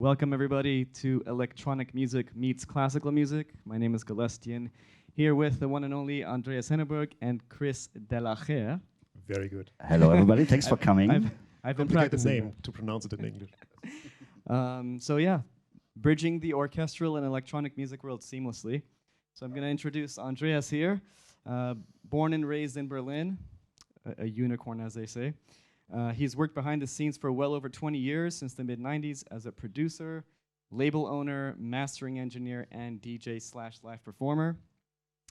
Welcome, everybody, to Electronic Music Meets Classical Music. My name is Galestian, here with the one and only Andreas Henneberg and Chris Dellacher. Very good. Hello, everybody. Thanks for coming. I've been Complicated practicing. name to pronounce it in English. So yeah, bridging the orchestral and electronic music world seamlessly. So I'm going to introduce Andreas here, born and raised in Berlin, a unicorn, as they say. He's worked behind the scenes for well over 20 years, since the mid-90s, as a producer, label owner, mastering engineer, and DJ/live performer.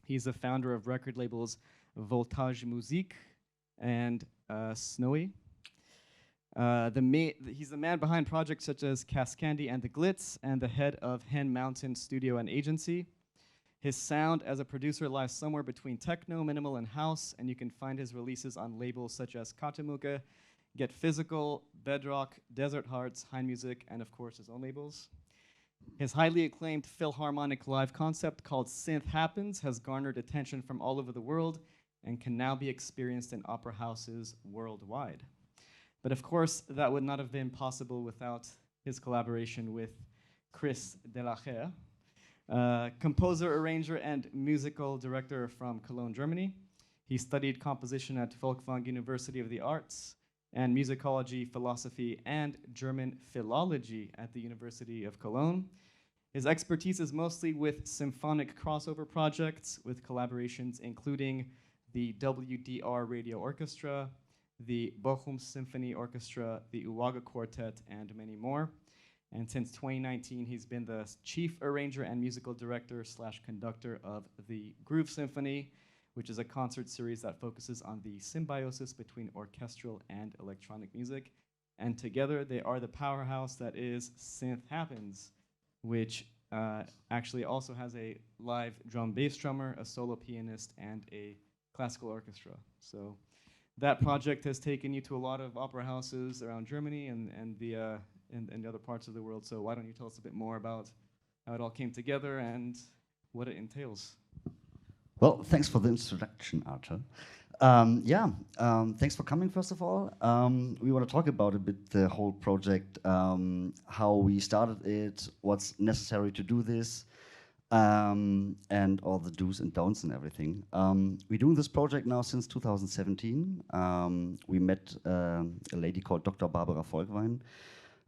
He's the founder of record labels Voltage Musik and Snowy. He's the man behind projects such as Cascandy and the Glitz, and the head of Hen Mountain Studio and Agency. His sound as a producer lies somewhere between techno, minimal, and house, and you can find his releases on labels such as Katamuke, Get Physical, Bedrock, Desert Hearts, Hein Music, and of course his own labels. His highly acclaimed philharmonic live concept called Synth Happens has garnered attention from all over the world and can now be experienced in opera houses worldwide. But of course, that would not have been possible without his collaboration with Chris Dellacher, composer, arranger, and musical director from Cologne, Germany. He studied composition at Folkwang University of the Arts and musicology, philosophy, and German philology at the University of Cologne. His expertise is mostly with symphonic crossover projects, with collaborations including the WDR Radio Orchestra, the Bochum Symphony Orchestra, the Uwaga Quartet, and many more. And since 2019, he's been the chief arranger and musical director/conductor of the Groove Symphony, which is a concert series that focuses on the symbiosis between orchestral and electronic music. And together, they are the powerhouse that is Synth Happens, which actually also has a live drum bass drummer, a solo pianist, and a classical orchestra. So that project has taken you to a lot of opera houses around Germany and the other parts of the world. So why don't you tell us a bit more about how it all came together and what it entails? Well, thanks for the introduction, Arthur. Thanks for coming, first of all. We want to talk about a bit the whole project, how we started it, what's necessary to do this, and all the do's and don'ts and everything. We're doing this project now since 2017. We met a lady called Dr. Barbara Volkwein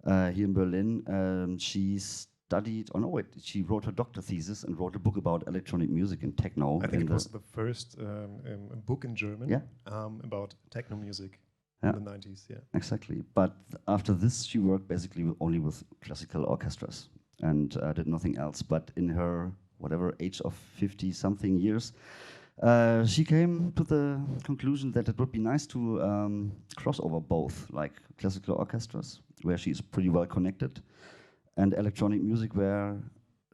here in Berlin. She wrote her doctor thesis and wrote a book about electronic music and techno. I think it was the first book in German about techno music in the 90s. Yeah, exactly. But after this, she worked basically only with classical orchestras and did nothing else. But in her age of 50-something years, she came to the conclusion that it would be nice to cross over both, like classical orchestras, where she's pretty well connected, and electronic music, where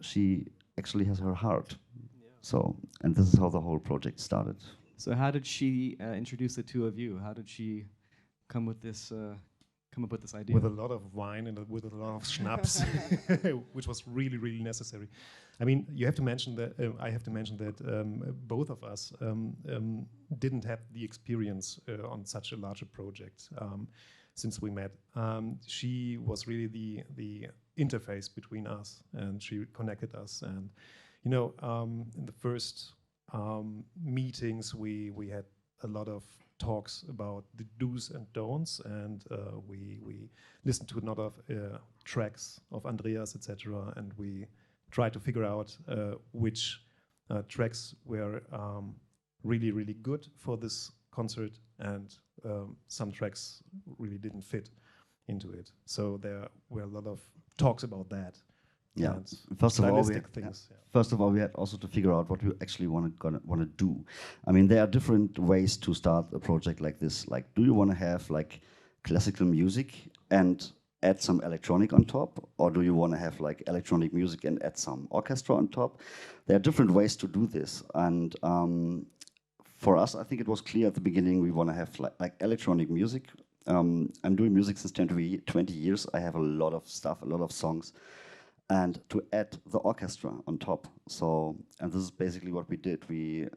she actually has her heart. Yeah. So, and this is how the whole project started. So how did she introduce the two of you? How did she come up with this idea? With a lot of wine and with a lot of schnapps, which was really, really necessary. I mean, you have to mention that I have to mention that both of us didn't have the experience on such a larger project since we met. She was really the interface between us, and she connected us. And in the first meetings, we had a lot of talks about the do's and don'ts, and we listened to a lot of tracks of Andreas, etc., and we tried to figure out which tracks were really, really good for this concert, and some tracks really didn't fit into it. So there were a lot of talks about that. Yeah. First of all, we had also to figure out what we actually want to do. I mean, there are different ways to start a project like this. Like, do you want to have like classical music and add some electronic on top, or do you want to have like electronic music and add some orchestra on top? There are different ways to do this, and for us, I think it was clear at the beginning we want to have like electronic music. I'm doing music since 20 years. I have a lot of stuff, a lot of songs, and to add the orchestra on top. So, and this is basically what we did. We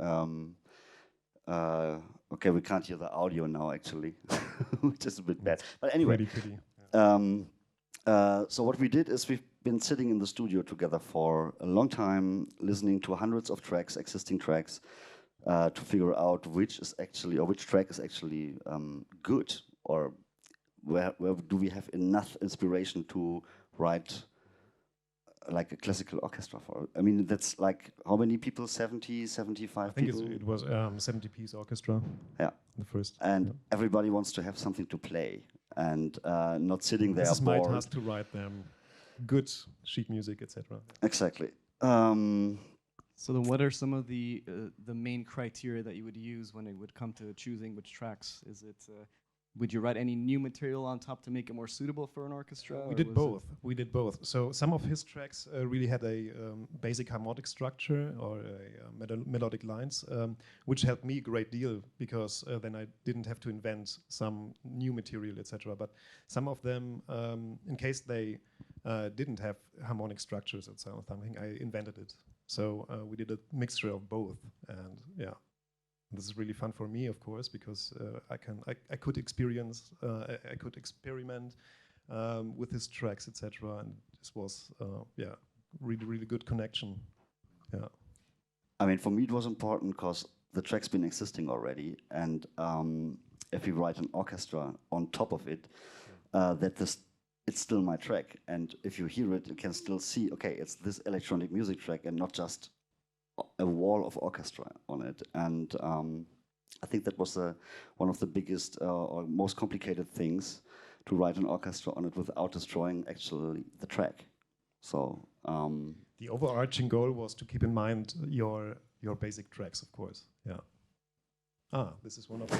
we can't hear the audio now actually, which is a bit bad. But anyway, So what we did is we've been sitting in the studio together for a long time, listening to hundreds of tracks, existing tracks, to figure out which track is actually good, or where do we have enough inspiration to write like a classical orchestra for. I mean, that's like how many people? 70, 75 people? I think it was 70-piece orchestra. Yeah. The first. And everybody wants to have something to play and not sitting there bored. This is bored. my task to write them good sheet music, etc. Exactly. So then what are some of the main criteria that you would use when it would come to choosing which tracks? Is it would you write any new material on top to make it more suitable for an orchestra? We did both. We did both. So some of his tracks really had a basic harmonic structure or melodic lines, which helped me a great deal because then I didn't have to invent some new material, etc. But some of them, in case they didn't have harmonic structures or something, I invented it. So we did a mixture of both, and yeah. This is really fun for me, of course, because I could experience, I could experiment with his tracks, etc. And this was, yeah, really good connection. Yeah. I mean, for me it was important because the track's been existing already, and if we write an orchestra on top of it, it's still my track, and if you hear it, you can still see, okay, it's this electronic music track, and not just a wall of orchestra on it. And I think that was one of the biggest or most complicated things, to write an orchestra on it without destroying actually the track. So the overarching goal was to keep in mind your basic tracks, of course. Yeah. This is one of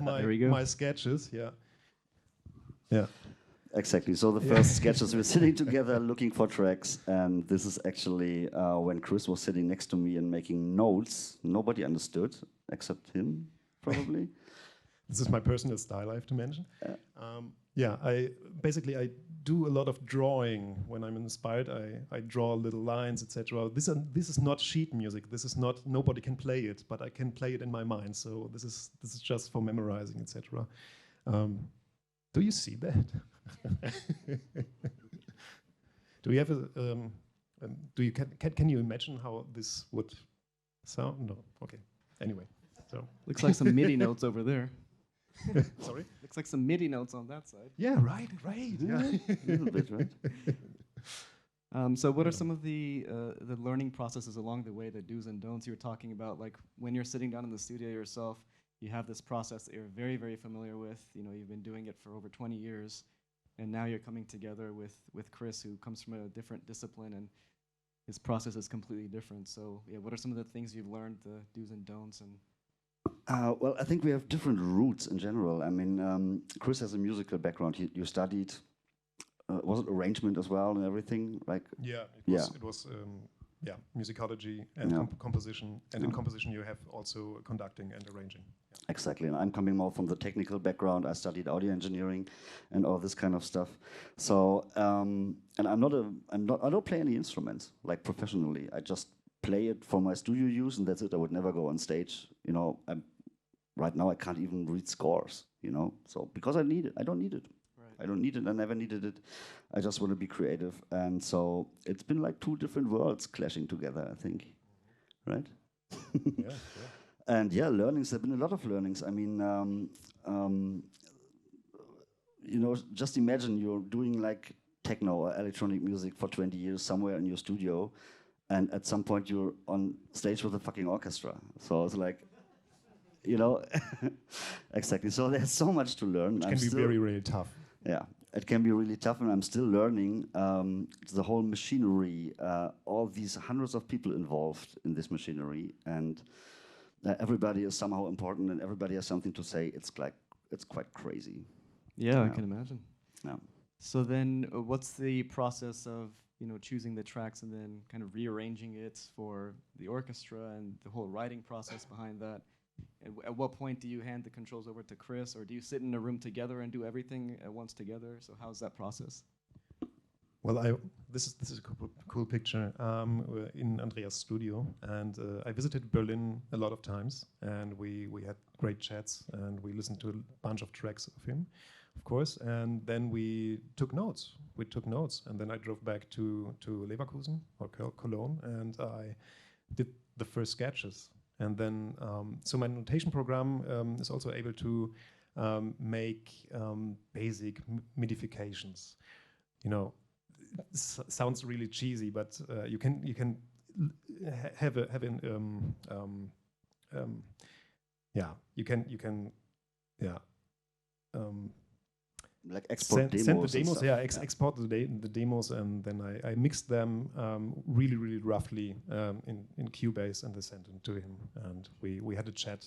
my sketches. Yeah. Yeah. Exactly. So the first sketches, we're sitting together looking for tracks, and this is actually when Chris was sitting next to me and making notes. Nobody understood except him, probably. This is my personal style, I have to mention. I do a lot of drawing when I'm inspired. I draw little lines, etc. This is not sheet music. This is not, nobody can play it, but I can play it in my mind. So this is just for memorizing, etc. Do you see that? Do you have can you imagine how this would sound? No. Okay. Anyway, so looks like some MIDI notes over there. Sorry? Looks like some MIDI notes on that side. Yeah, right. Yeah. A little bit, right? So what are some of the learning processes along the way, the do's and don'ts you were talking about? Like when you're sitting down in the studio yourself, you have this process that you're very, very familiar with. You know, you've been doing it for over 20 years. And now you're coming together with Chris, who comes from a different discipline, and his process is completely different. So yeah, what are some of the things you've learned, the do's and don'ts? And well, I think we have different routes in general. I mean, Chris has a musical background. You studied, was it arrangement as well and everything? Like it was musicology and composition. And in composition you have also conducting and arranging. Yeah. Exactly, and I'm coming more from the technical background. I studied audio engineering and all this kind of stuff. So, and I don't play any instruments like professionally. I just play it for my studio use, and that's it. I would never go on stage. You know, right now I can't even read scores. You know, so because I don't need it. Right. I don't need it. I never needed it. I just want to be creative, and so it's been like two different worlds clashing together, I think, right? Yeah. And learnings. There've been a lot of learnings. I mean, you know, just imagine you're doing like techno or electronic music for 20 years somewhere in your studio, and at some point you're on stage with a fucking orchestra. So it's like, you know, exactly. So there's so much to learn. It can be very, really tough. Yeah, it can be really tough, and I'm still learning the whole machinery, all these hundreds of people involved in this machinery, and everybody is somehow important, and everybody has something to say. It's quite crazy. Yeah, I can imagine. Yeah. So then, what's the process of choosing the tracks and then kind of rearranging it for the orchestra and the whole writing process behind that? At what point do you hand the controls over to Chris, or do you sit in a room together and do everything at once together? So how's that process? Well, this is a cool picture in Andreas' studio, and I visited Berlin a lot of times, and we had great chats, and we listened to a bunch of tracks of him. of course. And then we took notes. And then I drove back to Leverkusen or Cologne, and I did the first sketches. And then, so my notation program is also able to make basic modifications. You know, sounds really cheesy, but you can have an like export demos. Send the demos, export the demos, and then I mixed them really roughly in Cubase, and I sent them to him, and we had a chat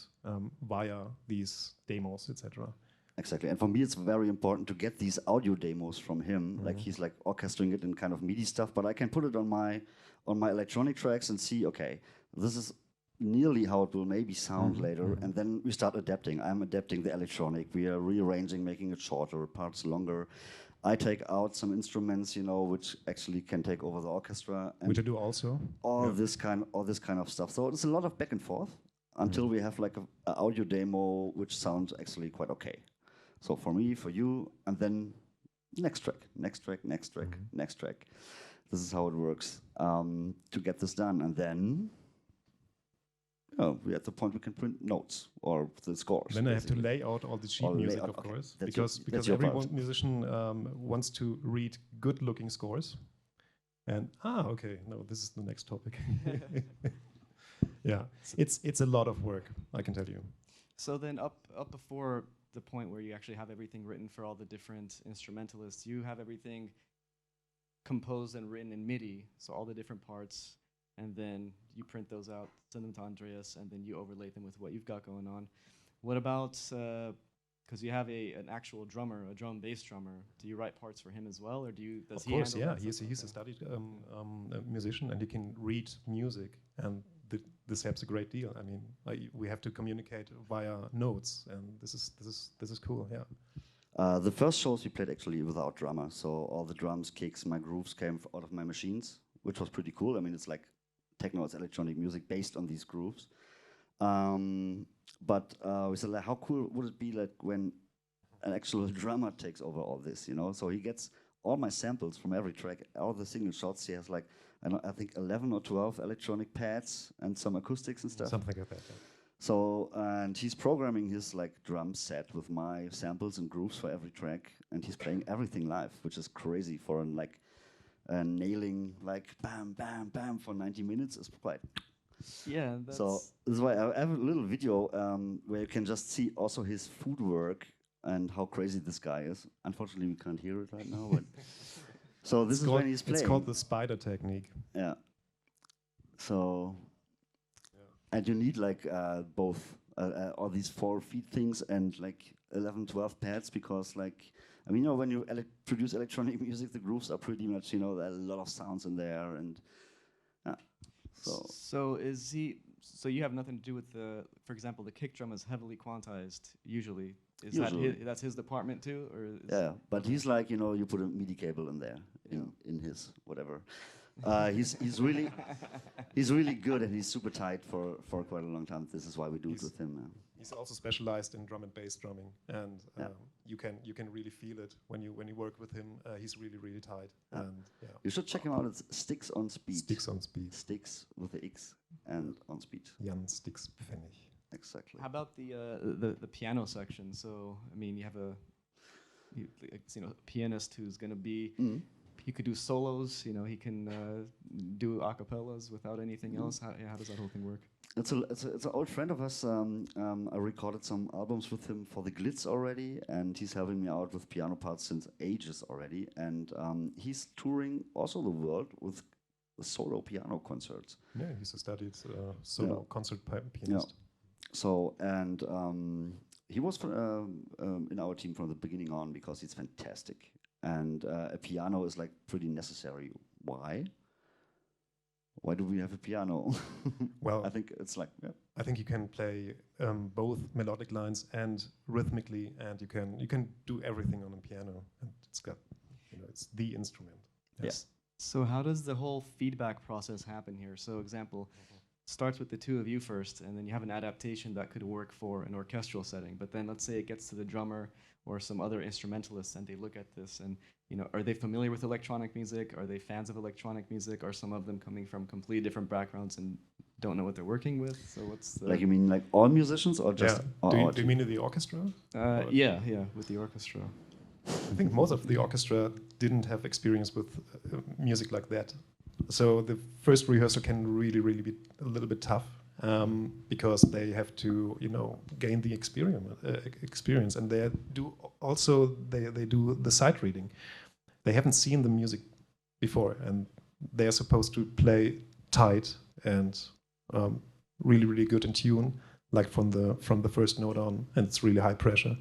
via these demos, etc. Exactly, and for me it's very important to get these audio demos from him. Like he's like orchestrating it in kind of MIDI stuff, but I can put it on my electronic tracks and see, okay, this is nearly how it will maybe sound later, and then we start adapting. I'm adapting the electronic, we are rearranging, making it shorter, parts longer. I take out some instruments, you know, which actually can take over the orchestra. And which I do also. All this kind of stuff. So it's a lot of back and forth until we have like a audio demo which sounds actually quite okay. So for me, for you, and then next track. This is how it works to get this done, and then. Oh, we're at the point we can print notes or the scores. Then I have to lay out all the sheet music, of course, because every musician wants to read good-looking scores. And okay, no, this is the next topic. Yeah, it's a lot of work, I can tell you. So then, up before the point where you actually have everything written for all the different instrumentalists, you have everything composed and written in MIDI, so all the different parts. And then you print those out, send them to Andreas, and then you overlay them with what you've got going on. What about, because you have an actual drummer, a bass drummer, do you write parts for him as well, or does he handle that? Of course, yeah, he's a studied musician, and he can read music, and this helps a great deal. I mean, we have to communicate via notes, and this is cool, yeah. The first shows we played actually without drummer, so all the drums, kicks, my grooves came out of my machines, which was pretty cool. I mean, it's like techno, it's electronic music based on these grooves. But we said, like, how cool would it be like when an actual drummer takes over all this, you know? So he gets all my samples from every track, all the single shots. He has like, I think 11 or 12 electronic pads and some acoustics and stuff. Something like that, yeah. So, and he's programming his like drum set with my samples and grooves for every track, and he's playing everything live, which is crazy for an like nailing like bam, bam, bam for 90 minutes is quite. Yeah. So this is why I have a little video where you can just see also his footwork and how crazy this guy is. Unfortunately, we can't hear it right now. But so this is when he's playing. It's called the spider technique. Yeah. So, and you need like both all these 4 feet things and like 11, 12 pads, because like, I mean, you know, when you produce electronic music, the grooves are pretty much, you know, there are a lot of sounds in there, and So you have nothing to do with for example, the kick drum is heavily quantized usually. That's his department too, or? Yeah, but he's like, you know, you put a MIDI cable in there, in his whatever. He's really good, and he's super tight for quite a long time. This is why we do it with him. He's also specialized in drum and bass drumming, and you can really feel it when you work with him. He's really tight. And you should check him out. It's Sticks on Speed. Sticks on Speed. Sticks with the X and on speed. Jan Sticks Pfennig. Exactly. How about the piano section? So I mean, you have a pianist who's going to be. He could do solos, you know. He can do acapellas without anything else. How does that whole thing work? It's an old friend of us. I recorded some albums with him for the Glitz already, and he's helping me out with piano parts since ages already. And he's touring also the world with solo piano concerts. Yeah, he's a studied solo concert pianist. Yeah. So, and he was in our team from the beginning on, because he's fantastic. And a piano is like pretty necessary. Why? Why do we have a piano? Well, I think it's like I think you can play both melodic lines and rhythmically, and you can do everything on a piano. And it's got, it's the instrument. Yes. So how does the whole feedback process happen here? So, example, starts with the two of you first, and then you have an adaptation that could work for an orchestral setting. But then let's say it gets to the drummer or some other instrumentalists, and they look at this, and are they familiar with electronic music? Are they fans of electronic music? Are some of them coming from completely different backgrounds and don't know what they're working with? So what's the you mean like all musicians or just? Yeah. Do you mean the orchestra? Yeah, with the orchestra. I think most of the orchestra didn't have experience with music like that. So the first rehearsal can really be a little bit tough because they have to, gain the experience, and they do the sight reading. They haven't seen the music before, and they are supposed to play tight and really good in tune, like from the first note on, and it's really high pressure.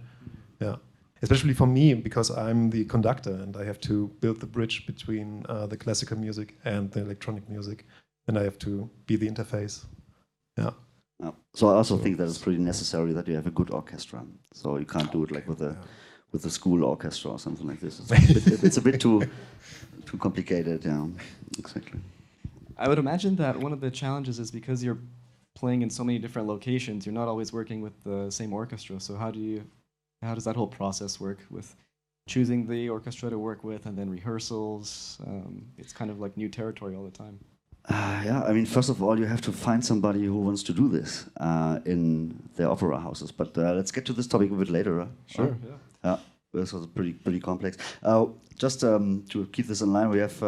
Yeah. Especially for me, because I'm the conductor and I have to build the bridge between the classical music and the electronic music, and I have to be the interface. Yeah. So I also think that it's pretty necessary that you have a good orchestra. So you can't do it like with a school orchestra or something like this. It's a bit too complicated. Yeah, exactly. I would imagine that one of the challenges is because you're playing in so many different locations, you're not always working with the same orchestra. So how does that whole process work with choosing the orchestra to work with and then rehearsals? It's kind of like new territory all the time. Yeah, I mean, first of all, you have to find somebody who wants to do this in their opera houses. But let's get to this topic a bit later. Sure, yeah. This was pretty complex. Just to keep this in line, we have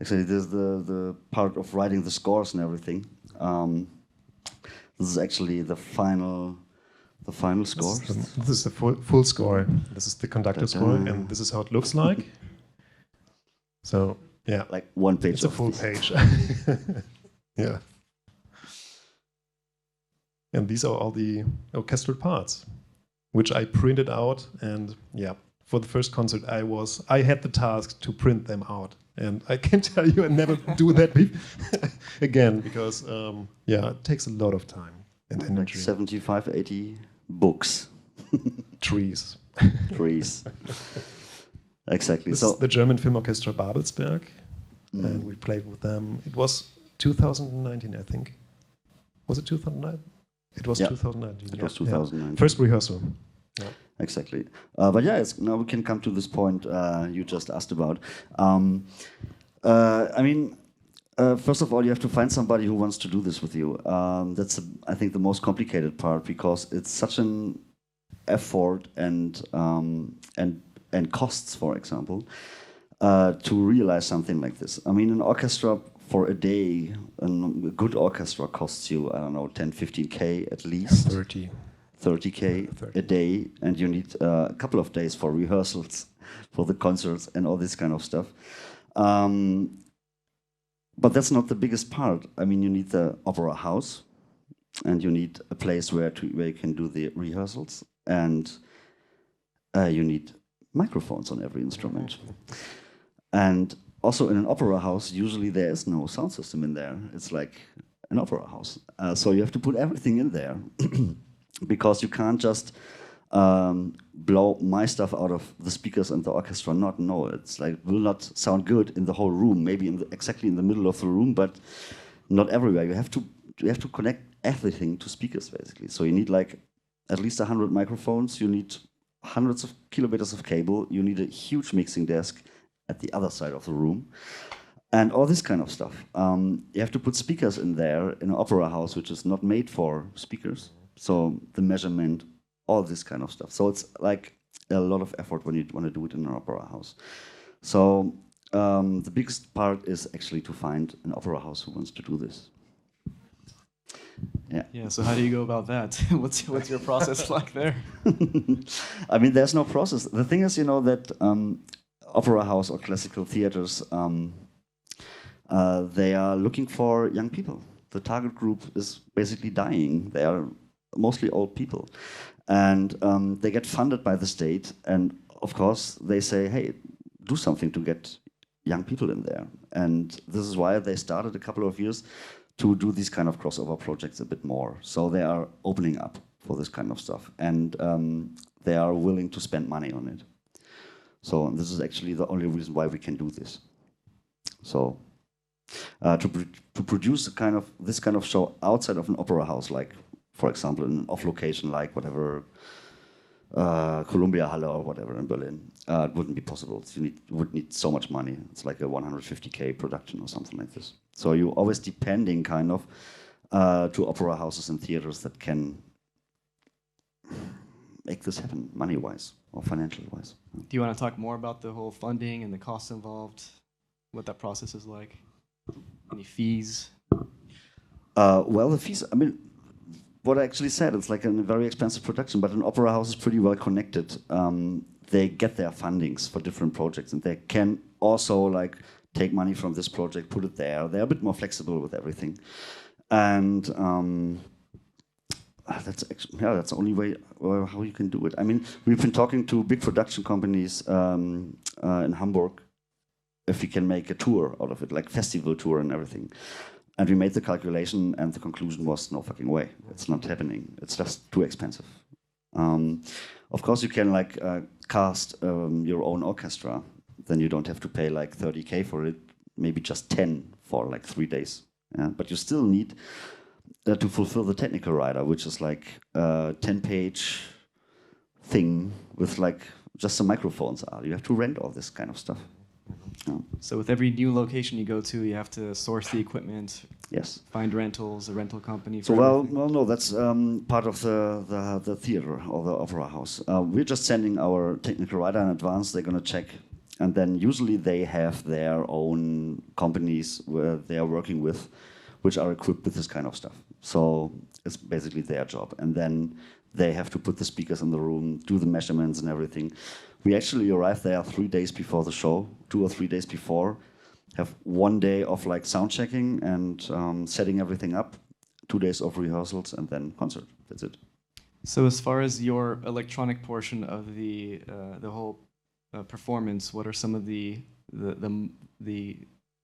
actually, there's the part of writing the scores and everything. This is actually the final score. This is the full score. This is the conductor score, and this is how it looks like. So yeah, like one page. It's a full page. Yeah. And these are all the orchestral parts, which I printed out, and yeah, for the first concert, I had the task to print them out. And I can tell you, I never do that again, because it takes a lot of time and energy. Like 75, 80 books. Trees. Exactly. This is the German Film Orchestra Babelsberg, and we played with them. It was 2019, I think. Was it 2009? It was 2019. It was 2019. Yeah. First rehearsal. Yeah. Exactly. But yeah, now we can come to this point you just asked about. I mean, first of all, you have to find somebody who wants to do this with you. That's, I think, the most complicated part, because it's such an effort and costs, for example, to realize something like this. I mean, an orchestra for a day, a good orchestra costs you, I don't know, 10, 15K at least. 30K a day, and you need a couple of days for rehearsals, for the concerts, and all this kind of stuff. But that's not the biggest part. I mean, you need the opera house, and you need a place where you can do the rehearsals, and you need microphones on every instrument. And also in an opera house, usually there is no sound system in there. It's like an opera house. So you have to put everything in there. Because you can't just blow my stuff out of the speakers and the orchestra. No, it's like will not sound good in the whole room. Maybe exactly in the middle of the room, but not everywhere. You have to connect everything to speakers, basically. So you need like at least 100 microphones. You need hundreds of kilometers of cable. You need a huge mixing desk at the other side of the room, and all this kind of stuff. You have to put speakers in there in an opera house, which is not made for speakers. So the measurement, all this kind of stuff. So it's like a lot of effort when you want to do it in an opera house. So the biggest part is actually to find an opera house who wants to do this. Yeah. Yeah. So how do you go about that? What's your process like there? I mean, there's no process. The thing is, that opera house or classical theaters, they are looking for young people. The target group is basically dying. They are mostly old people, and they get funded by the state, and of course they say, hey, do something to get young people in there. And this is why they started a couple of years to do these kind of crossover projects a bit more. So they are opening up for this kind of stuff, and they are willing to spend money on it. So this is actually the only reason why we can do this. So To produce this kind of show outside of an opera house, like for example in an off location, like whatever Columbia Halle or whatever in Berlin, it wouldn't be possible. You would need so much money. It's like a 150K production or something like this. So you're always depending kind of to opera houses and theaters that can make this happen money-wise or financially-wise. Do you want to talk more about the whole funding and the costs involved? What that process is like? Any fees? Well, the fees, I mean, what I actually said, it's like a very expensive production, but an opera house is pretty well connected. They get their fundings for different projects, and they can also like take money from this project, put it there. They're a bit more flexible with everything. And that's the only way how you can do it. I mean, we've been talking to big production companies in Hamburg if we can make a tour out of it, like festival tour and everything. And we made the calculation, and the conclusion was no fucking way. It's not happening. It's just too expensive. Of course, you can like cast your own orchestra. Then you don't have to pay like 30K for it. Maybe just 10 for like 3 days. Yeah? But you still need to fulfill the technical rider, which is like a 10-page thing with like just some microphones. You have to rent all this kind of stuff. Yeah. So with every new location you go to, you have to source the equipment. Yes. Find rentals, a rental company. So no, that's part of the theater or the opera house. We're just sending our technical rider in advance. They're gonna check, and then usually they have their own companies where they are working with, which are equipped with this kind of stuff. So it's basically their job, and then they have to put the speakers in the room, do the measurements and everything. We actually arrive there 3 days before the show, 2 or 3 days before, have 1 day of like sound checking and setting everything up, 2 days of rehearsals, and then concert. That's it. So as far as your electronic portion of the whole performance, what are some of the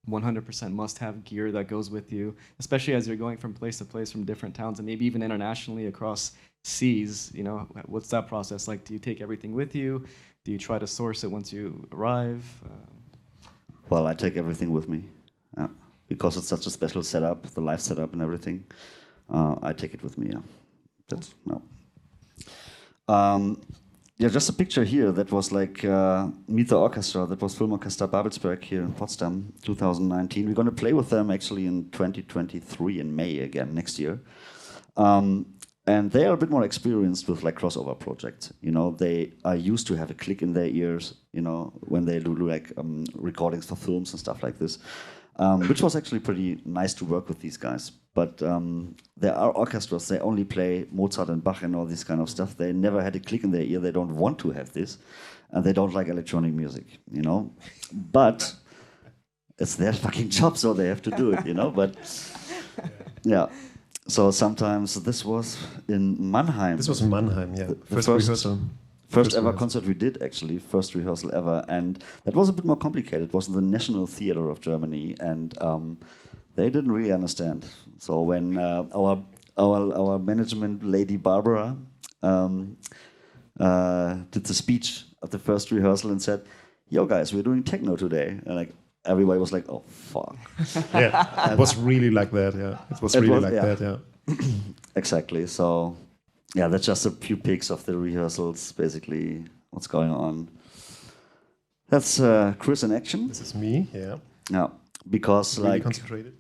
100% must-have gear that goes with you, especially as you're going from place to place, from different towns, and maybe even internationally across seas? You know, what's that process like? Do you take everything with you? Do you try to source it once you arrive? Well, I take everything with me, because it's such a special setup, the live setup and everything. I take it with me. Yeah, that's no. Yeah, just a picture here that was like Meet the Orchestra. That was Filmorchester Babelsberg here in Potsdam, 2019. We're going to play with them actually in 2023 in May again next year. And they are a bit more experienced with like crossover projects. You know, they are used to have a click in their ears, you know, when they do like recordings for films and stuff like this, which was actually pretty nice to work with these guys. But there are orchestras, they only play Mozart and Bach and all this kind of stuff. They never had a click in their ear. They don't want to have this. And they don't like electronic music, you know. But it's their fucking job, so they have to do it, you know. But yeah. So sometimes this was in Mannheim. This was in Mannheim, yeah. First rehearsal. First ever concert we did, actually. First rehearsal ever. And that was a bit more complicated. It was in the National Theatre of Germany. And they didn't really understand. So when our management lady, Barbara, did the speech at the first rehearsal and said, "Yo, guys, we're doing techno today." And like, everybody was like, "Oh, fuck." Yeah, it was really like that, yeah. It was really like that, yeah. Exactly. So, yeah, that's just a few pics of the rehearsals, basically, what's going on. That's Chris in action. This is me, yeah. Yeah, because really like, concentrated.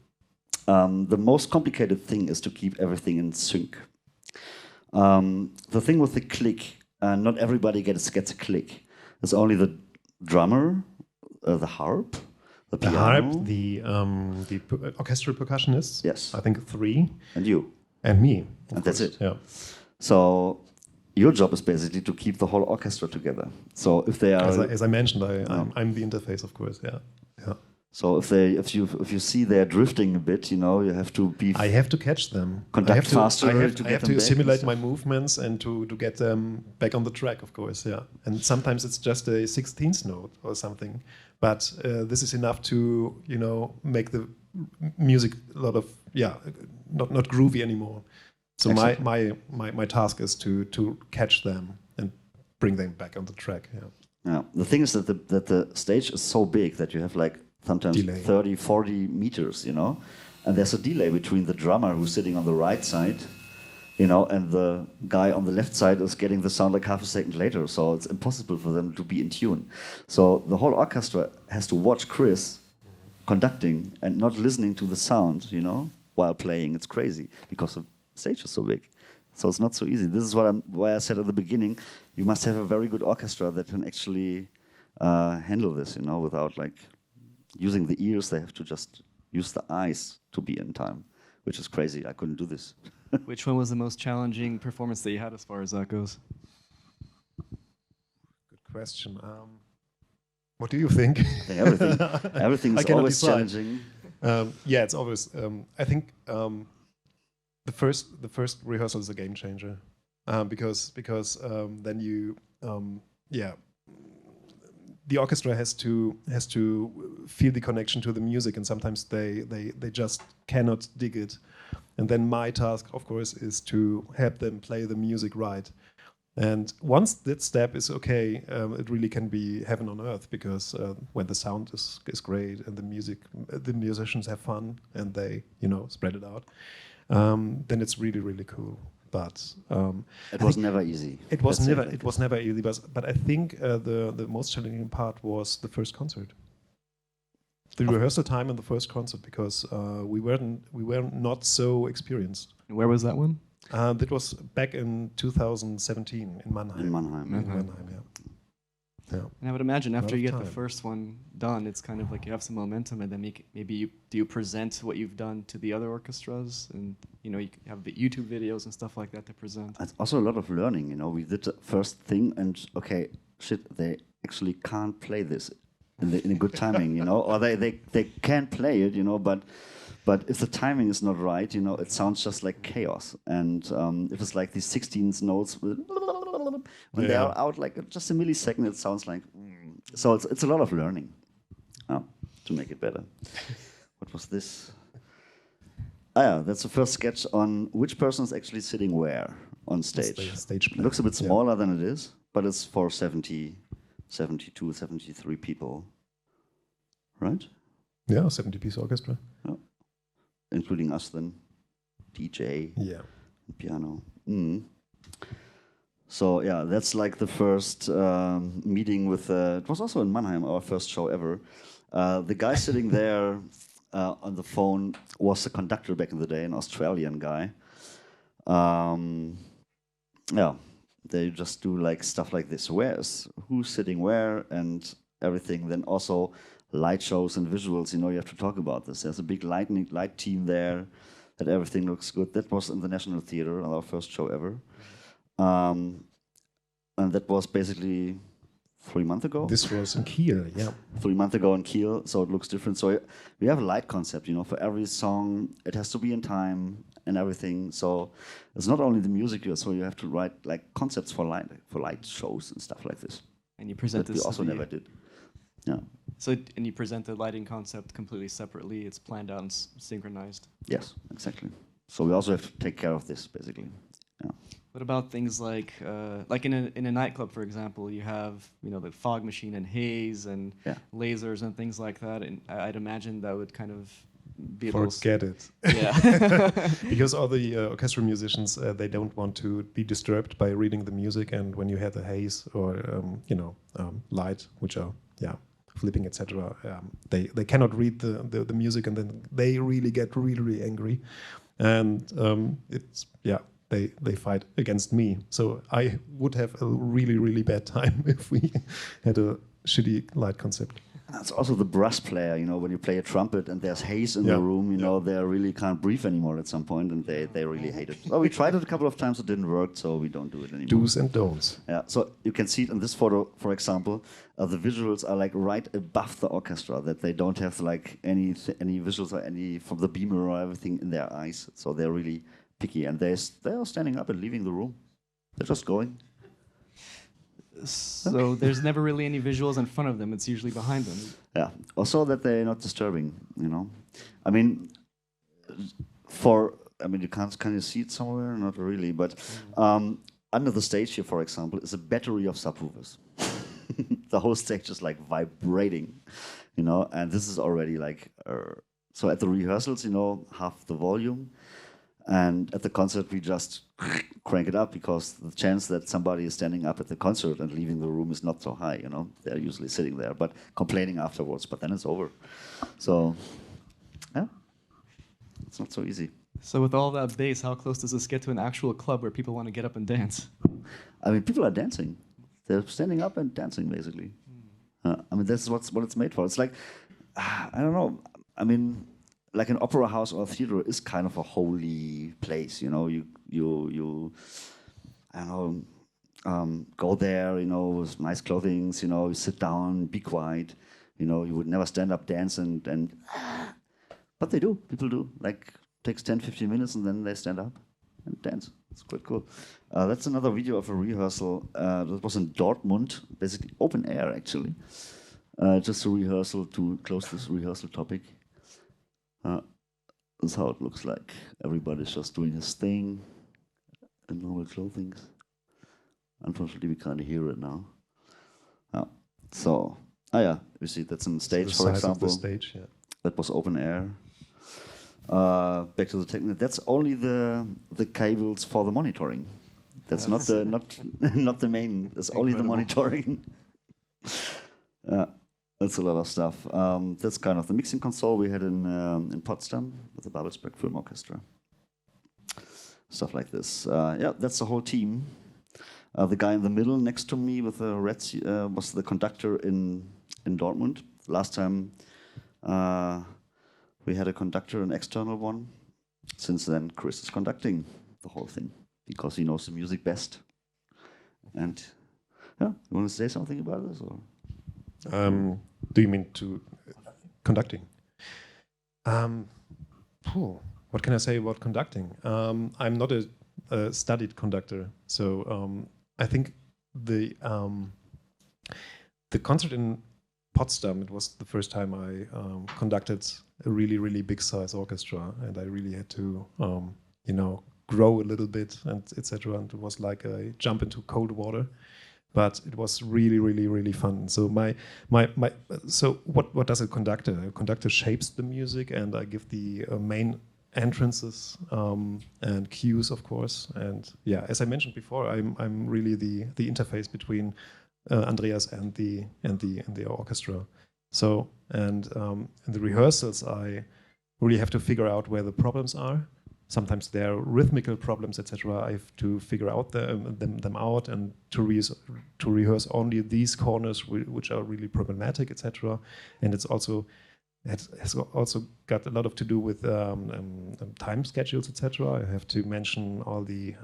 The most complicated thing is to keep everything in sync. The thing with the click, not everybody gets a click. It's only the drummer, the harp, the piano. Harp, the orchestral percussionists. Yes. I think 3. And you. And me. And that's it. Yeah. So your job is basically to keep the whole orchestra together. So if they are, as I mentioned, I'm the interface, of course. Yeah. Yeah. So if you see they're drifting a bit, you know, you have to be. I have to catch them. Conduct faster. I have to simulate my movements and to get them back on the track, of course. Yeah. And sometimes it's just a 16th note or something, but this is enough to, you know, make the music a lot of not groovy anymore. So exactly. my task is to catch them and bring them back on the track. Yeah. Yeah. The thing is that the stage is so big that you have like sometimes delay. 30, 40 meters, you know, and there's a delay between the drummer who's sitting on the right side, you know, and the guy on the left side is getting the sound like half a second later, so it's impossible for them to be in tune. So the whole orchestra has to watch Chris conducting and not listening to the sound, you know, while playing. It's crazy because the stage is so big. So it's not so easy. This is why I said at the beginning, you must have a very good orchestra that can actually handle this, you know, without like using the ears. They have to just use the eyes to be in time, which is crazy. I couldn't do this. Which one was the most challenging performance that you had as far as that goes? Good question. What do you think? I think everything is always challenging. Yeah, it's always. I think the first rehearsal is a game changer, because then you the orchestra has to feel the connection to the music, and sometimes they just cannot dig it. And then my task, of course, is to help them play the music right. And once that step is okay, it really can be heaven on earth, because when the sound is great and the musicians have fun and they, you know, spread it out, then it's really, really cool. But it was never easy. It was never easy. But I think the most challenging part was the first concert. The rehearsal time in the first concert, because we were not so experienced. Where was that one? That was back in 2017 in Mannheim. In Mannheim, yeah. And I would imagine after you get the first one done, it's kind of like you have some momentum, and then maybe do you present what you've done to the other orchestras, and you know you have the YouTube videos and stuff like that to present. It's also a lot of learning. You know, we did the first thing, and okay, shit, they actually can't play this in a good timing, you know, or they can play it, you know, but if the timing is not right, you know, it sounds just like chaos. And if it's like these 16 notes, when they are out like just a millisecond, it sounds like. So it's a lot of learning to make it better. What was this? Yeah, that's the first sketch on which person is actually sitting where on stage. Stage play. It looks a bit smaller than it is, but it's for 72, 73 people, right? Yeah, 70-piece orchestra. Yeah. Including us then, DJ, piano. So yeah, that's like the first meeting with, it was also in Mannheim, our first show ever. The guy sitting there on the phone was the conductor back in the day, an Australian guy. Yeah, they just do like stuff like this. Who's sitting where and everything. Then also light shows and visuals, you know, you have to talk about this. There's a big light team there, that everything looks good. That was in the National Theatre, our first show ever. And that was basically 3 months ago. This was in Kiel, yeah. 3 months ago in Kiel, so it looks different. So we have a light concept, you know, for every song, it has to be in time and everything. So it's not only the music, so you have to write like concepts for light shows and stuff like this. And you present that this. We also never did. Yeah. So, and you present the lighting concept completely separately. It's planned out and synchronized. Yes, exactly. So we also have to take care of this, basically. Yeah. What about things like in a nightclub, for example, you have, you know, the fog machine and haze and lasers and things like that, and I'd imagine that would kind of be a Forget it. Yeah. Because all the orchestral musicians, they don't want to be disturbed by reading the music, and when you have the haze or light, which are flipping, etc., they cannot read the music, and then they really get really angry, and it's they fight against me. So I would have a really bad time if we had a shitty light concept. That's also the brass player, you know, when you play a trumpet and there's haze in the room, you know, they really can't breathe anymore at some point, and they really hate it. Well, we tried it a couple of times, it didn't work, so we don't do it anymore. Do's and don'ts. Yeah, so you can see it in this photo, for example, the visuals are like right above the orchestra, that they don't have like any visuals or any from the beamer or everything in their eyes, so they're really picky, and they are standing up and leaving the room. They're just going. So there's never really any visuals in front of them. It's usually behind them. Yeah. Also that they're not disturbing, you know. I mean, you can you see it somewhere? Not really, but under the stage here, for example, is a battery of subwoofers. The whole stage is like vibrating, you know, and this is already like, so at the rehearsals, you know, half the volume, and at the concert we just crank it up because the chance that somebody is standing up at the concert and leaving the room is not so high, you know. They're usually sitting there, but complaining afterwards, but then it's over. So, yeah, it's not so easy. So with all that bass, how close does this get to an actual club where people want to get up and dance? I mean, people are dancing. They're standing up and dancing, basically. I mean, that's what it's made for. It's like, I don't know. I mean, like an opera house or a theater is kind of a holy place, you know. You I don't know, go there, you know, with nice clothing, you know, you sit down, be quiet, you know. You would never stand up, dance, and but they do. People do. Like, takes 10-15 minutes and then they stand up and dance. It's quite cool. That's another video of a rehearsal. That was in Dortmund, basically open air actually. Just a rehearsal to close this rehearsal topic. That's how it looks like. Everybody's just doing his thing in normal clothing. Unfortunately, we can't hear it now. So, yeah, you see that's on stage, for example. The stage, yeah. That was open air. Back to the technique. That's only the cables for the monitoring. That's not the main. That's only the monitoring. That's a lot of stuff. That's kind of the mixing console we had in Potsdam with the Babelsberg Film Orchestra. Stuff like this. Yeah, that's the whole team. The guy in the middle next to me with the red was the conductor in Dortmund. Last time we had a conductor, an external one. Since then, Chris is conducting the whole thing because he knows the music best. And yeah, you want to say something about this, or? Do you mean to conducting? What can I say about conducting? I'm not a studied conductor, so I think the concert in Potsdam, it was the first time I conducted a really big size orchestra, and I really had to you know, grow a little bit and etc. And it was like a jump into cold water. But it was really fun. So so what does a conductor? A conductor shapes the music, and I give the main entrances and cues, of course. And yeah, as I mentioned before, I'm really the interface between Andreas and the orchestra. So and in the rehearsals, I really have to figure out where the problems are. Sometimes there are rhythmical problems, etc. I have to figure out them out and to rehearse only these corners which are really problematic, etc. And it has also got a lot to do with time schedules, etc. I have to mention all the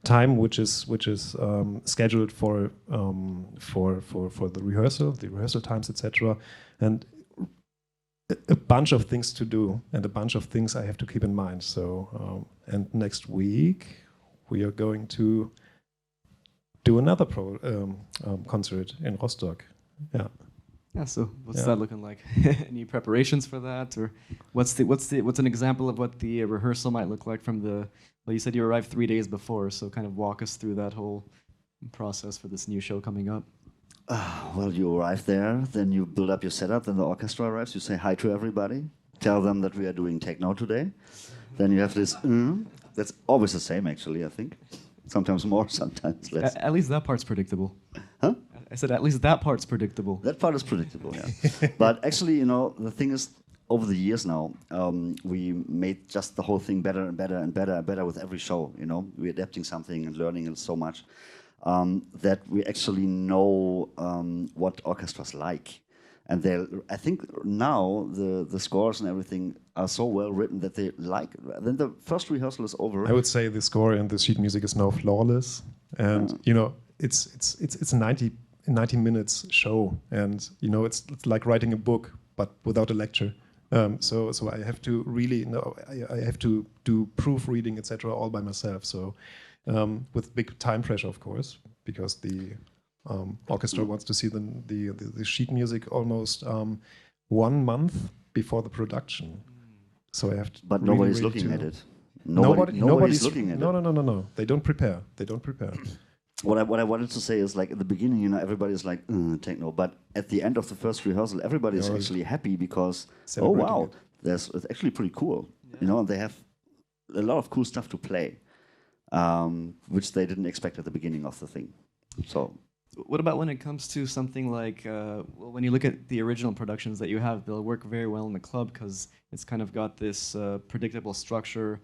time which is scheduled for the rehearsal times, etc. And a bunch of things to do and a bunch of things I have to keep in mind. So, and next week we are going to do another concert in Rostock. Yeah. Yeah. So what's that looking like? Any preparations for that, or what's an example of what the rehearsal might look like from the? Well, you said you arrived 3 days before, so kind of walk us through that whole process for this new show coming up. Well, you arrive there, then you build up your setup, then the orchestra arrives, you say hi to everybody, tell them that we are doing techno today. Then you have this, that's always the same actually, I think. Sometimes more, sometimes less. At least that part's predictable. Huh? I said at least that part's predictable. That part is predictable, yeah. But actually, you know, the thing is, over the years now, we made just the whole thing better and better and better and better with every show, you know. We're adapting something and learning it so much. That we actually know what orchestras like. And I think now the scores and everything are so well written that they like. Then the first rehearsal is over. I would say the score and the sheet music is now flawless. And, you know, it's a 90 minutes show. And, you know, it's like writing a book, but without a lecture. So I have to really, I have to do proofreading, etc. all by myself. So with big time pressure, of course, because the orchestra wants to see the sheet music almost 1 month before the production. So I have to. But nobody's looking at it. Nobody's looking at it. No. They don't prepare. what I wanted to say is like at the beginning, you know, everybody's like techno, but at the end of the first rehearsal, everybody's actually happy because wow, it's actually pretty cool, you know, and they have a lot of cool stuff to play, which they didn't expect at the beginning of the thing. So. What about when it comes to something like, when you look at the original productions that you have, they'll work very well in the club because it's kind of got this predictable structure.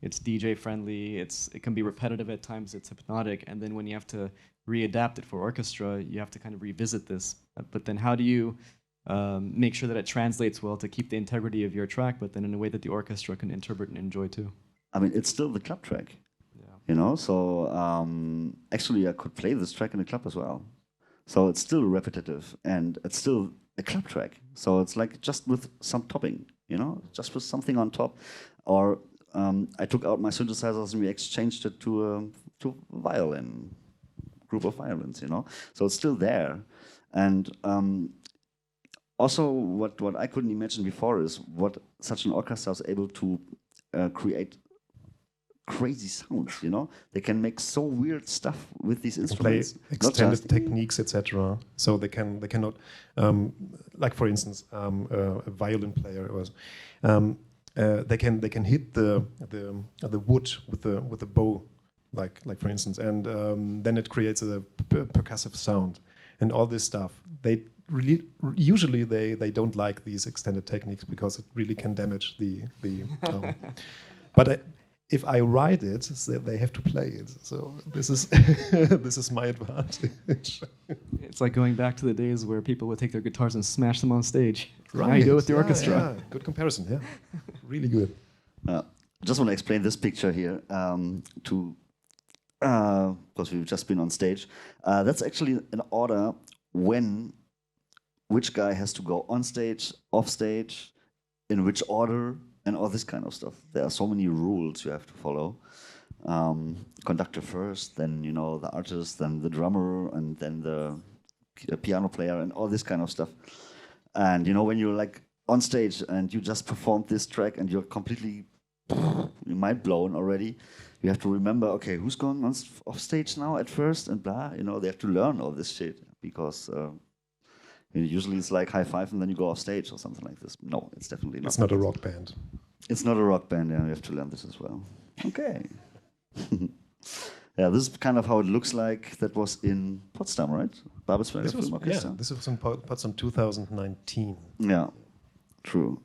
It's DJ friendly. It can be repetitive at times. It's hypnotic, and then when you have to readapt it for orchestra, you have to kind of revisit this. But then, how do you make sure that it translates well to keep the integrity of your track, but then in a way that the orchestra can interpret and enjoy too? I mean, it's still the club track. You know, so actually I could play this track in a club as well. So it's still repetitive and it's still a club track. So it's like just with some topping, you know, just with something on top. Or I took out my synthesizers and we exchanged it to a violin, group of violins, you know. So it's still there. And also what I couldn't imagine before is what such an orchestra is able to create crazy sounds, you know. They can make so weird stuff with these instruments. Play extended techniques, etc. So they cannot, like for instance, a violin player was, they can hit the wood with the bow, like for instance, and then it creates a percussive sound, and all this stuff. They really usually they don't like these extended techniques because it really can damage the. But if I write it, they have to play it. So this is this is my advantage. It's like going back to the days where people would take their guitars and smash them on stage. Right. Now you do it with the orchestra. Yeah. Good comparison. Yeah, really good. Just want to explain this picture here because we've just been on stage. That's actually an order which guy has to go on stage, off stage, in which order, and all this kind of stuff. There are so many rules you have to follow. Conductor first, then you know the artist, then the drummer, and then the piano player, and all this kind of stuff. And you know when you're like on stage and you just performed this track and you're completely mind blown already, you have to remember, okay, who's going on off stage now at first, and blah. You know they have to learn all this shit because. Usually it's like high five and then you go off stage or something like this. No, it's definitely not. It's not a rock band. It's not a rock band, yeah, you have to learn this as well. Okay. Yeah, this is kind of how it looks like. That was in Potsdam, right? Babelsberger Film Orchestra. Yeah, this was in Potsdam 2019. Yeah, true.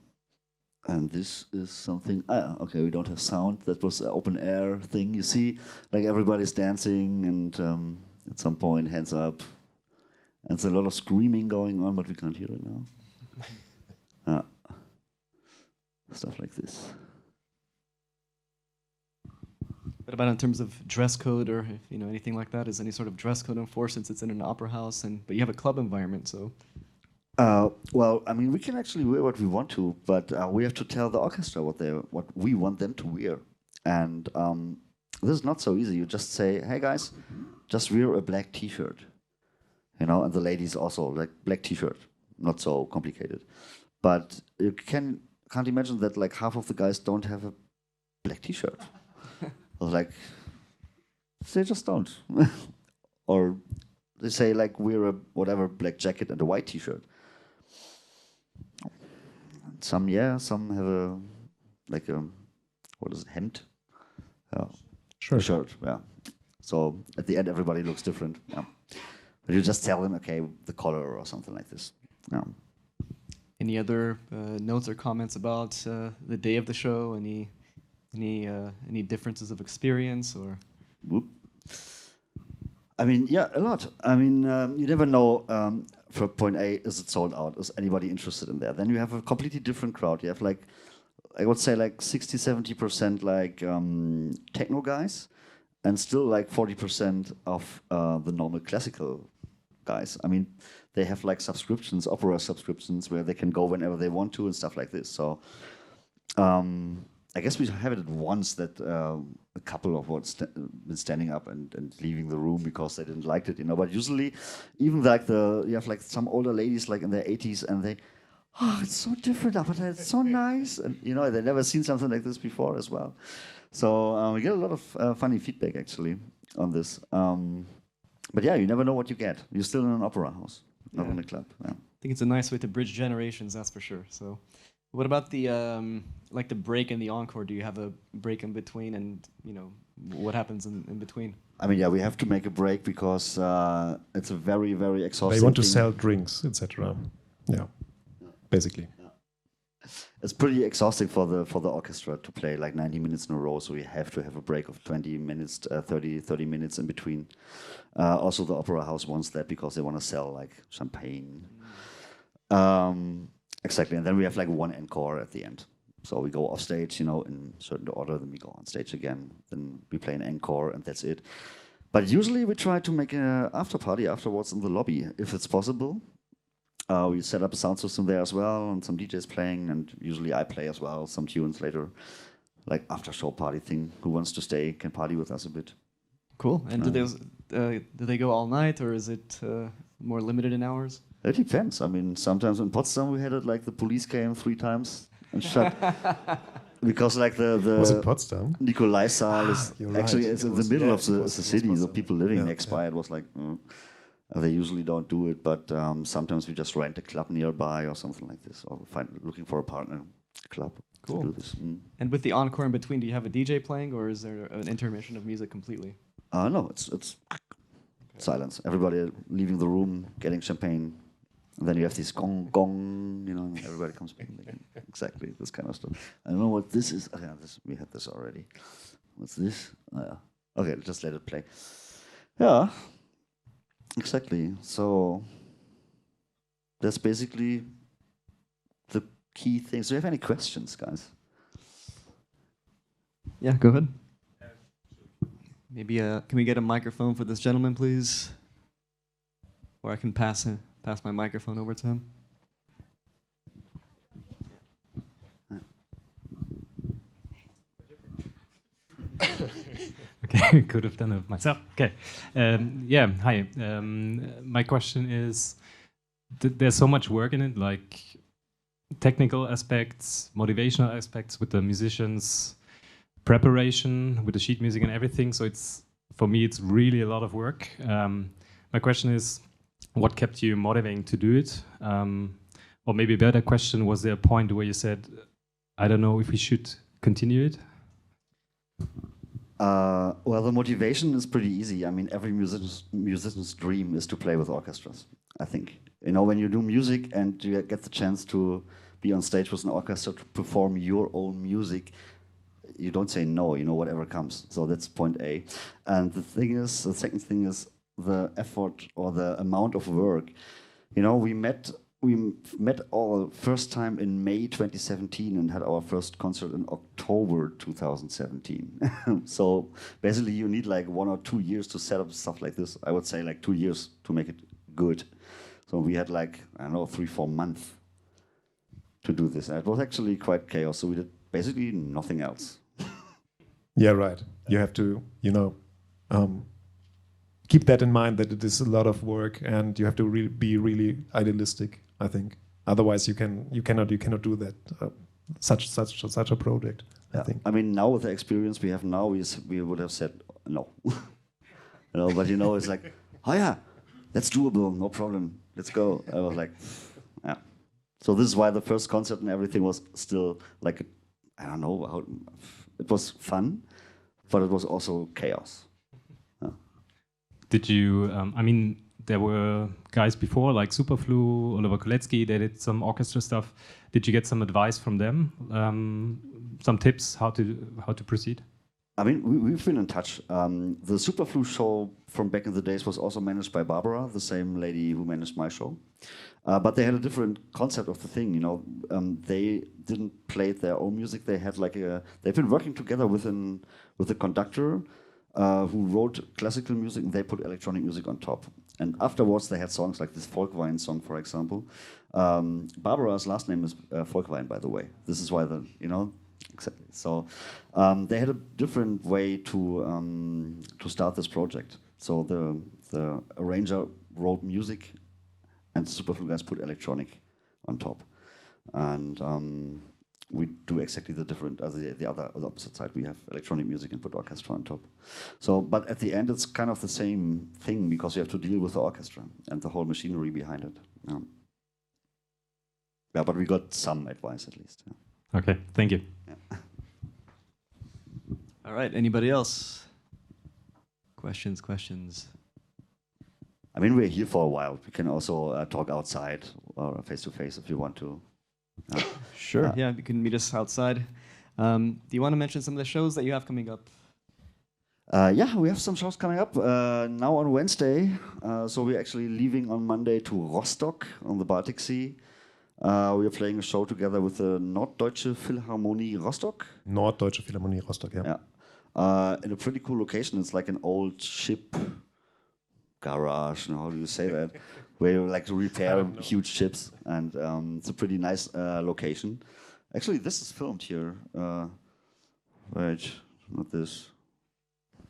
And this is something, okay, we don't have sound. That was an open air thing, you see, like everybody's dancing and at some point, hands up. And there's a lot of screaming going on, but we can't hear it now. Stuff like this. What about in terms of dress code or anything like that? Is any sort of dress code enforced since it's in an opera house, but you have a club environment, so? Well, I mean, we can actually wear what we want to, but we have to tell the orchestra what we want them to wear. And this is not so easy. You just say, hey guys, just wear a black t-shirt. You know, and the ladies also like black t-shirt, not so complicated. But you can't imagine that like half of the guys don't have a black t-shirt. Like they just don't, or they say like wear a whatever black jacket and a white t-shirt. Some have a like a what is it, hemd? Shirt. Yeah. So at the end, everybody looks different. Yeah. But you just tell them, okay, the color or something like this. Yeah. Any other notes or comments about the day of the show? Any differences of experience or? Whoop. I mean, yeah, a lot. I mean, you never know. For point A, is it sold out? Is anybody interested in that? Then you have a completely different crowd. You have like, I would say like 60-70% like techno guys, and still like 40% of the normal classical guys. I mean, they have like subscriptions, opera subscriptions, where they can go whenever they want to and stuff like this. So I guess we have it at once that a couple of been standing up and leaving the room because they didn't like it, you know. But usually, even like you have like some older ladies like in their 80s, and they, it's so different, but it's so nice, and you know, they've never seen something like this before as well. So we get a lot of funny feedback actually on this. But yeah, you never know what you get. You're still in an opera house, not in a club. Yeah. I think it's a nice way to bridge generations, that's for sure. So, what about the like the break and the encore? Do you have a break in between, and what happens in between? I mean, yeah, we have to make a break because it's a very, very exhausting. They want to sell drinks, etc. Yeah, basically. Yeah. It's pretty exhausting for the orchestra to play like 90 minutes in a row. So we have to have a break of 20 minutes, 30 minutes in between. Also, the opera house wants that because they want to sell like champagne. Exactly, and then we have like one encore at the end. So we go off stage, in certain order, then we go on stage again, then we play an encore, and that's it. But usually we try to make an after party afterwards in the lobby, if it's possible. We set up a sound system there as well, and some DJs playing, and usually I play as well, some tunes later, like after show party thing. Who wants to stay can party with us a bit. Cool. And do they go all night, or is it more limited in hours? It depends. I mean, sometimes in Potsdam we had it like the police came 3 times and shut because like the was it Potsdam? Nikolai Saal is actually right. it's in the middle of the city. The people living next by it was like they usually don't do it, but sometimes we just rent a club nearby or something like this, or looking for a partner club. Cool. To do this. And with the encore in between, do you have a DJ playing, or is there an intermission of music completely? No, it's silence. Everybody leaving the room, getting champagne. And then you have this gong gong, and everybody comes back. Exactly, this kind of stuff. I don't know what this is. Oh, yeah, we had this already. What's this? Oh, yeah. Okay, just let it play. Yeah, exactly. So that's basically the key things. Do you have any questions, guys? Yeah, go ahead. Maybe can we get a microphone for this gentleman, please? Or I can pass my microphone over to him. Okay, could have done it myself. Okay, yeah, hi. My question is, there's so much work in it, like technical aspects, motivational aspects with the musicians, preparation with the sheet music and everything. So for me, it's really a lot of work. My question is, what kept you motivating to do it? Or maybe a better question, was there a point where you said, I don't know if we should continue it? Well, the motivation is pretty easy. I mean, every musician's dream is to play with orchestras, I think. When you do music and you get the chance to be on stage with an orchestra to perform your own music, you don't say no, whatever comes. So that's point A. And the second thing is the effort or the amount of work. We met all first time in May 2017 and had our first concert in October 2017. So basically you need like 1 or 2 years to set up stuff like this. I would say like 2 years to make it good. So we had like, 3-4 months to do this. And it was actually quite chaos. So we did basically nothing else. Yeah, right. You have to, keep that in mind, that it is a lot of work, and you have to be really idealistic, I think. Otherwise, you cannot do that. Such a project. Yeah. I think. I mean, now with the experience we have now, we would have said no. But it's like, oh yeah, that's doable, no problem, let's go. I was like, yeah. So this is why the first concert and everything was still like, I don't know how. It was fun, but it was also chaos. Did you, there were guys before, like Superflu, Oliver Kolecki, they did some orchestra stuff. Did you get some advice from them? Some tips how to proceed? I mean, we've been in touch. The Superflu show from back in the days was also managed by Barbara, the same lady who managed my show. But they had a different concept of the thing, They didn't play their own music. They had they've been working together with a conductor who wrote classical music, and they put electronic music on top. And afterwards, they had songs like this Volkwein song, for example. Barbara's last name is Volkwein, by the way. This is why exactly. So they had a different way to start this project. So the arranger wrote music, and the Superflu guys put electronic on top. And we do exactly the different, the opposite side. We have electronic music and put orchestra on top. So, but at the end, it's kind of the same thing because you have to deal with the orchestra and the whole machinery behind it. Yeah, but we got some advice at least. Yeah. Okay, thank you. Yeah. All right, anybody else? Questions? I mean, we're here for a while. We can also talk outside or face-to-face if you want to. Sure, yeah, you can meet us outside. Do you want to mention some of the shows that you have coming up? Yeah, we have some shows coming up now on Wednesday. So we're actually leaving on Monday to Rostock on the Baltic Sea. We are playing a show together with the Norddeutsche Philharmonie Rostock. Norddeutsche Philharmonie Rostock, yeah. In a pretty cool location. It's like an old ship garage, how do you say that? Where you like to repair huge ships, and it's a pretty nice location. Actually, this is filmed here. Wait, not this.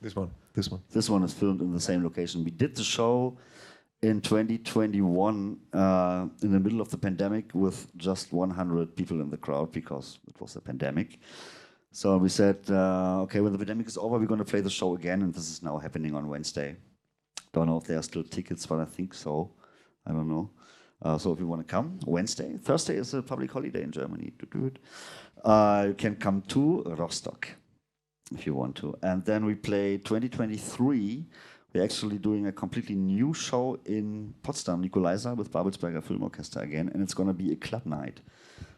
This one. This one is filmed in the same location. We did the show in 2021 in the middle of the pandemic with just 100 people in the crowd because it was a pandemic. So we said, okay, when the pandemic is over, we're going to play the show again, and this is now happening on Wednesday. Don't know if there are still tickets, but I think so. I don't know. So if you want to come, Wednesday. Thursday is a public holiday in Germany. You can come to Rostock if you want to. And then we play 2023. We're actually doing a completely new show in Potsdam, Nikolaisa, with Babelsberger Film Orchestra again, and it's going to be a club night.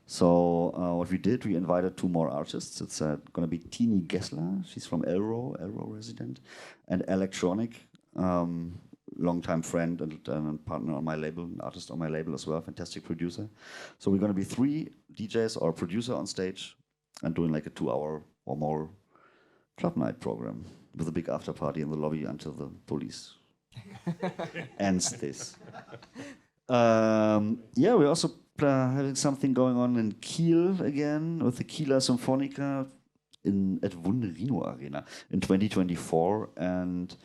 So what we did, we invited 2 more artists. It's going to be Tini Gessler, she's from Elro resident, and Electronic, long-time friend and partner on my label, an artist on my label as well, fantastic producer. So we're going to be 3 DJs or producer on stage and doing like a 2-hour or more club night program with a big after party in the lobby until the police ends this. Yeah, we're also having something going on in Kiel again with the Kieler Symphonica at Wunderino Arena in 2024, and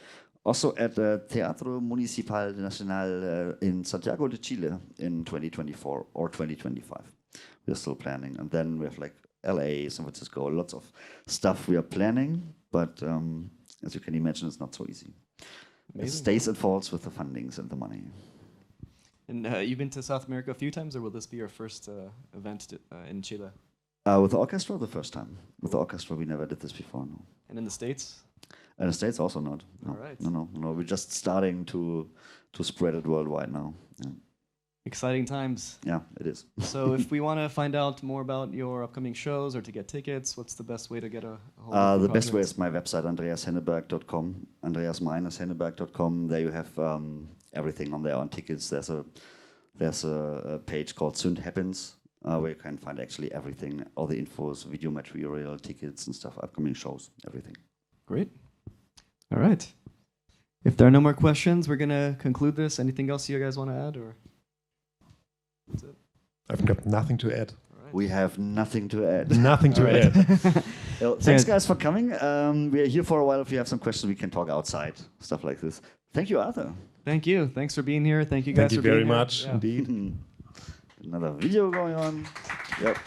also at the Teatro Municipal Nacional in Santiago de Chile in 2024 or 2025. We're still planning, and then we have like LA, San Francisco, lots of stuff we are planning, but as you can imagine, it's not so easy. Amazing. It stays and falls with the fundings and the money. And you've been to South America a few times, or will this be your first event in Chile? With the orchestra, the first time. With the orchestra, we never did this before, no. And in the States? In the States, also not. No. All right. No. We're just starting to spread it worldwide now. Yeah. Exciting times. Yeah, it is. So if we want to find out more about your upcoming shows or to get tickets, what's the best way to get a hold of the best way is my website, andreashenneberg.com, andreas-henneberg.com. There you have everything on there on tickets. There's a page called Synth Happens, where you can find actually everything, all the infos, video material, tickets and stuff, upcoming shows, everything. Great. All right. If there are no more questions, we're going to conclude this. Anything else you guys want to add, or? That's it. I've got nothing to add. Right. We have nothing to add. Nothing to add. Well, thanks, guys, for coming. We are here for a while. If you have some questions, we can talk outside, stuff like this. Thank you, Arthur. Thank you. Thanks for being here. Thank you guys for being here. Thank you very much, indeed. Another video going on. Yep.